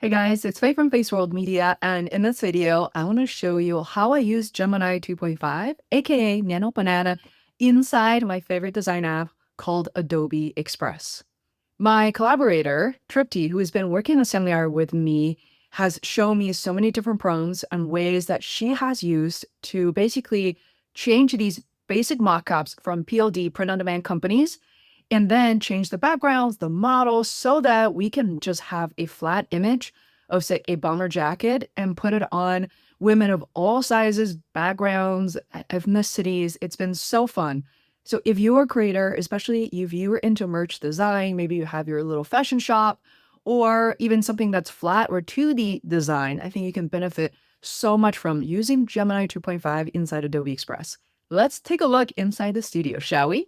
Hey guys, it's Faye from Face World Media, and in this video, I want to show you how I use Gemini 2.5, aka Nano Banana, inside my favorite design app called Adobe Express. My collaborator, Tripti, who has been working on Assembly Art with me, has shown me so many different prompts and ways that she has used to basically change these basic mockups from PLD, print-on-demand companies, and then change the backgrounds, the models, so that we can just have a flat image of, say, a bomber jacket and put it on women of all sizes, backgrounds, ethnicities. It's been so fun. So if you're a creator, especially if you're into merch design, maybe you have your little fashion shop, or even something that's flat or 2D design, I think you can benefit so much from using Gemini 2.5 inside Adobe Express. Let's take a look inside the studio, shall we?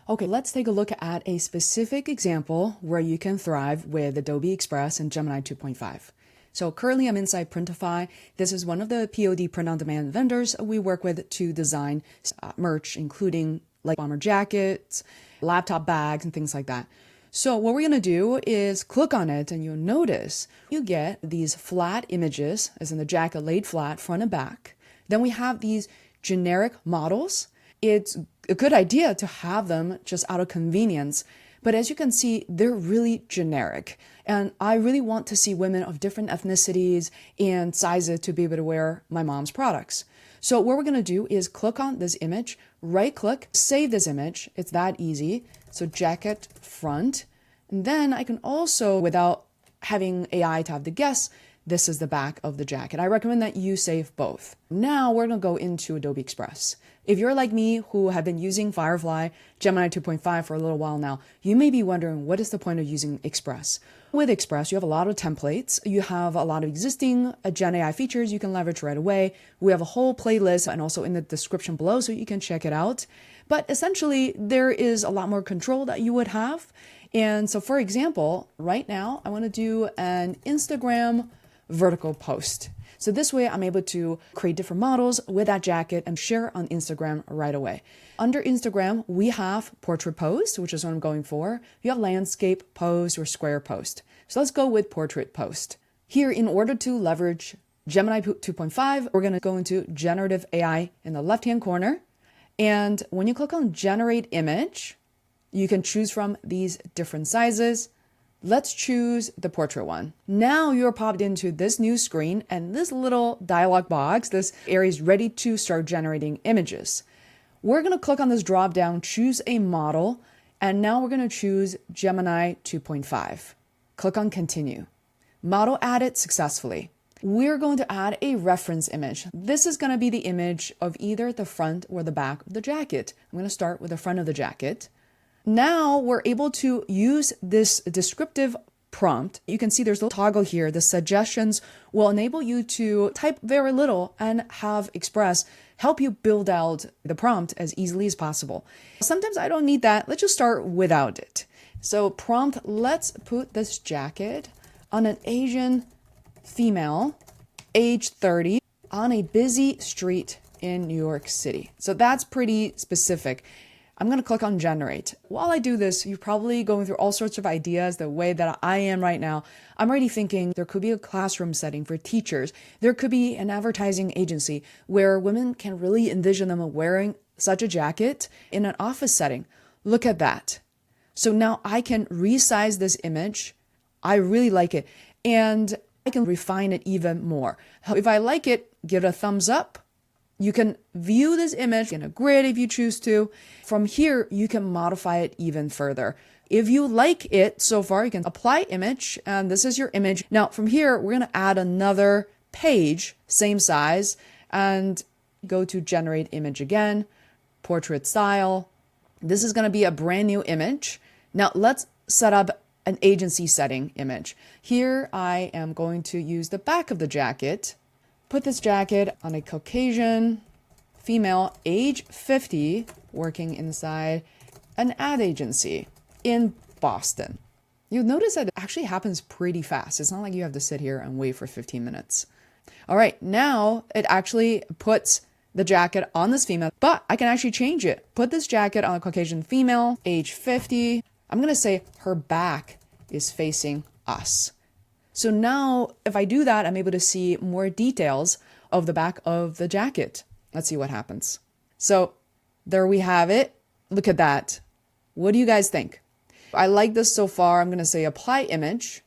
Okay, let's take a look at a specific example where you can thrive with Adobe Express and Gemini 2.5. So currently I'm inside Printify. This is one of the POD print-on-demand vendors we work with to design merch, including like bomber jackets, laptop bags, and things like that. So what we're going to do is click on it and you'll notice you get these flat images, as in the jacket laid flat, front and back. Then we have these generic models. It's a good idea to have them just out of convenience. But as you can see, they're really generic. And I really want to see women of different ethnicities and sizes to be able to wear my mom's products. So what we're going to do is click on this image, right click, save this image. It's that easy. So jacket front. And then I can also, without having AI to have to guess, this is the back of the jacket. I recommend that you save both. Now we're going to go into Adobe Express. If you're like me who have been using Firefly, Gemini 2.5 for a little while now, you may be wondering what is the point of using Express? With Express, you have a lot of templates. You have a lot of existing Gen AI features you can leverage right away. We have a whole playlist and also in the description below so you can check it out. But essentially, there is a lot more control that you would have. And so for example, right now, I want to do an Instagram vertical post. So this way I'm able to create different models with that jacket and share on Instagram right away. Under Instagram, we have portrait post, which is what I'm going for. You have landscape post or square post. So let's go with portrait post. Here, in order to leverage Gemini 2.5, we're going to go into generative AI in the left-hand corner. And when you click on generate image, you can choose from these different sizes. Let's choose the portrait one. Now you're popped into this new screen and this little dialog box, this area is ready to start generating images. We're going to click on this drop down, choose a model, and now we're going to choose Gemini 2.5. Click on continue. Model added successfully. We're going to add a reference image. This is going to be the image of either the front or the back of the jacket. I'm going to start with the front of the jacket. Now we're able to use this descriptive prompt. You can see there's a little toggle here. The suggestions will enable you to type very little and have Express help you build out the prompt as easily as possible. Sometimes I don't need that. Let's just start without it. So prompt, let's put this jacket on an Asian female, age 30, on a busy street in New York City. So that's pretty specific. I'm going to click on generate. While I do this, you're probably going through all sorts of ideas. The way that I am right now, I'm already thinking there could be a classroom setting for teachers. There could be an advertising agency where women can really envision them wearing such a jacket in an office setting. Look at that. So now I can resize this image. I really like it. And I can refine it even more. If I like it, give it a thumbs up. You can view this image in a grid if you choose to. From here, you can modify it even further. If you like it so far, you can apply image, and this is your image. Now, from here, we're going to add another page, same size, and go to generate image again, portrait style. This is going to be a brand new image. Now, let's set up an agency setting image. Here, I am going to use the back of the jacket. Put this jacket on a Caucasian female, age 50, working inside an ad agency in Boston. You'll notice that it actually happens pretty fast. It's not like you have to sit here and wait for 15 minutes. All right, now it actually puts the jacket on this female, but I can actually change it. Put this jacket on a Caucasian female, age 50. I'm going to say her back is facing us. So now if I do that, I'm able to see more details of the back of the jacket. Let's see what happens. So there we have it. Look at that. What do you guys think? I like this so far. I'm going to say apply image.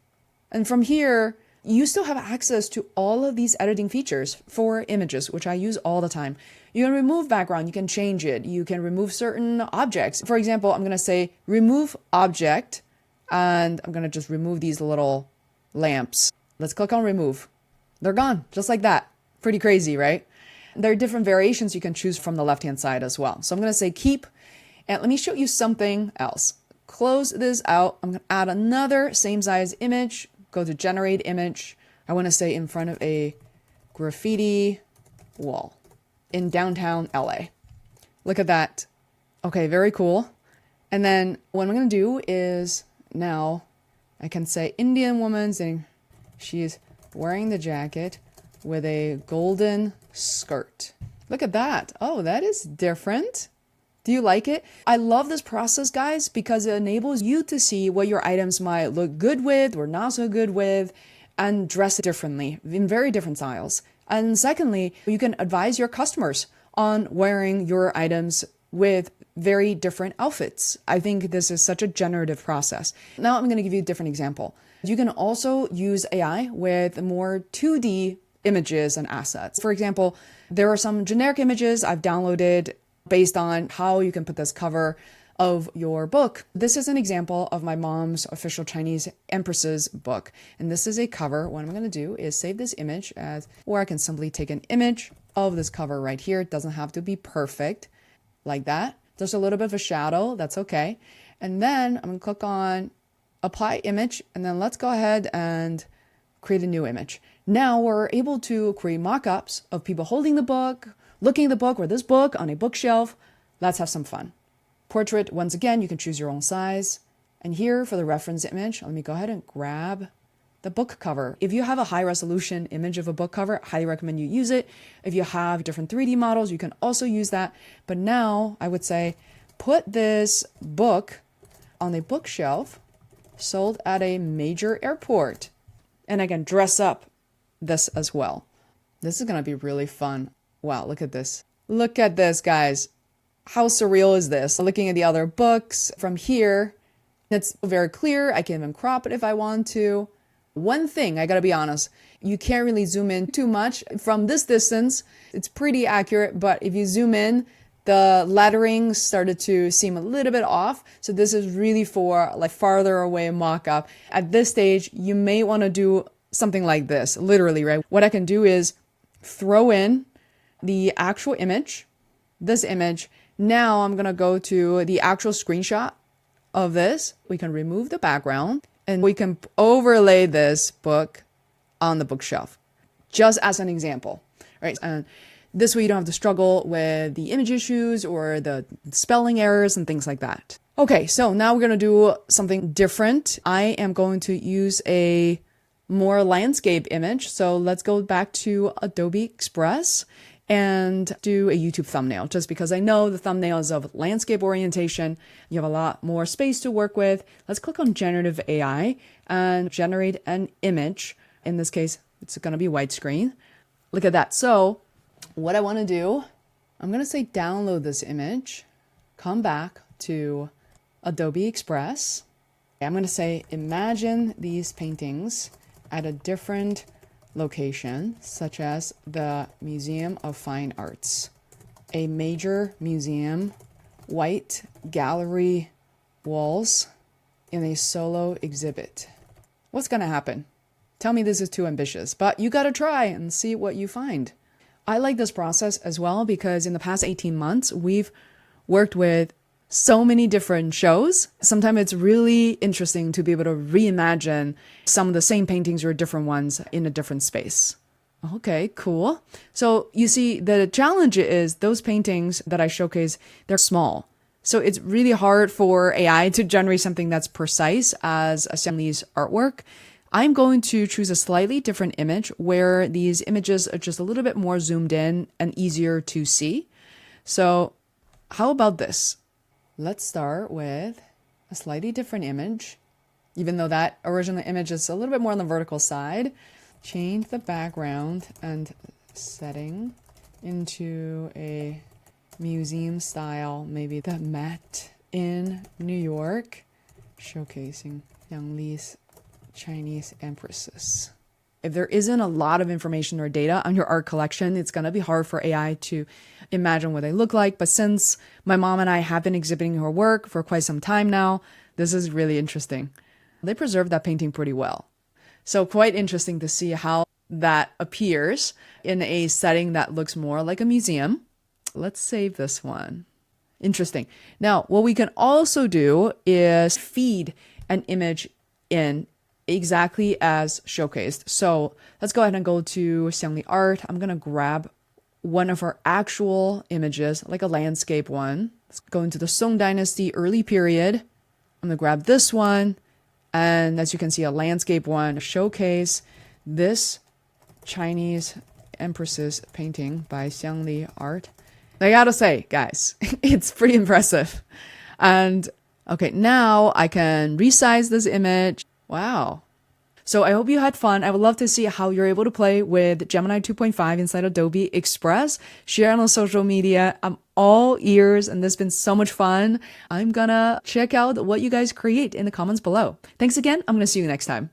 And from here, you still have access to all of these editing features for images, which I use all the time. You can remove background, you can change it, you can remove certain objects. For example, I'm going to say remove object, and I'm going to just remove these little lamps. Let's click on remove. They're gone, just like that. Pretty crazy, right? There are different variations you can choose from the left-hand side as well. So I'm going to say keep, and let me show you something else. Close this out. I'm going to add another same size image. Go to generate image. I want to say in front of a graffiti wall in downtown LA. Look at that. Okay, very cool. And then what I'm going to do is now I can say Indian woman saying she's wearing the jacket with a golden skirt. Look at that. Oh, that is different. Do you like it? I love this process, guys, because it enables you to see what your items might look good with or not so good with and dress it differently in very different styles. And secondly, you can advise your customers on wearing your items with very different outfits. I think this is such a generative process. Now I'm going to give you a different example. You can also use AI with more 2D images and assets. For example, there are some generic images I've downloaded based on how you can put this cover of your book. This is an example of my mom's official Chinese Empress's book. And this is a cover. What I'm going to do is save this image as, or I can simply take an image of this cover right here. It doesn't have to be perfect like that. There's a little bit of a shadow. That's okay. And then I'm going to click on apply image. And then let's go ahead and create a new image. Now we're able to create mock-ups of people holding the book, looking at the book or this book on a bookshelf. Let's have some fun. Portrait, once again, you can choose your own size. And here for the reference image, let me go ahead and grab the book cover. If you have a high resolution image of a book cover, I highly recommend you use it. If you have different 3D models, you can also use that. But now I would say put this book on a bookshelf sold at a major airport. And I can dress up this as well. This is going to be really fun. Wow, look at this. Look at this, guys. How surreal is this? Looking at the other books from here, it's very clear. I can even crop it if I want to. One thing, I gotta be honest, you can't really zoom in too much. From this distance, it's pretty accurate, but if you zoom in, the lettering started to seem a little bit off. So this is really for like farther away mock-up. At this stage, you may want to do something like this, literally, right? What I can do is throw in the actual image, this image. Now I'm going to go to the actual screenshot of this. We can remove the background and we can overlay this book on the bookshelf, just as an example, right? And this way you don't have to struggle with the image issues or the spelling errors and things like that. Okay, so now we're going to do something different. I am going to use a more landscape image. So let's go back to Adobe Express and do a YouTube thumbnail, just because I know the thumbnails of landscape orientation, you have a lot more space to work with. Let's click on Generative AI and generate an image. In this case, it's going to be widescreen. Look at that. So what I want to do, I'm going to say download this image, come back to Adobe Express. I'm going to say imagine these paintings at a different location, such as the Museum of Fine Arts, a major museum, white gallery walls in a solo exhibit. What's going to happen? Tell me this is too ambitious, but you got to try and see what you find. I like this process as well because in the past 18 months, we've worked with so many different shows. Sometimes it's really interesting to be able to reimagine some of the same paintings or different ones in a different space. Okay, cool. So you see, the challenge is those paintings that I showcase, they're small. So it's really hard for AI to generate something that's precise as Stanley's artwork. I'm going to choose a slightly different image where these images are just a little bit more zoomed in and easier to see. So how about this? Let's start with a slightly different image. even though that original image is a little bit more on the vertical side. Change the background and setting into a museum style, maybe the Met in New York, showcasing Yang Li's Chinese empresses. If there isn't a lot of information or data on your art collection, it's going to be hard for AI to imagine what they look like. But since my mom and I have been exhibiting her work for quite some time now, this is really interesting. They preserved that painting pretty well. So quite interesting to see how that appears in a setting that looks more like a museum. Let's save this one. Interesting. Now, what we can also do is feed an image in exactly as showcased. So let's go ahead and go to Xiangli Art. I'm going to grab one of our actual images, like a landscape one. Let's go into the Song Dynasty early period. I'm going to grab this one. And as you can see, a landscape one, showcase this Chinese Empresses painting by Xiangli Art. I gotta say, guys, it's pretty impressive. And okay, now I can resize this image. Wow. So I hope you had fun. I would love to see how you're able to play with Gemini 2.5 inside Adobe Express. Share on social media. I'm all ears and this has been so much fun. I'm gonna check out what you guys create in the comments below. Thanks again. I'm gonna see you next time.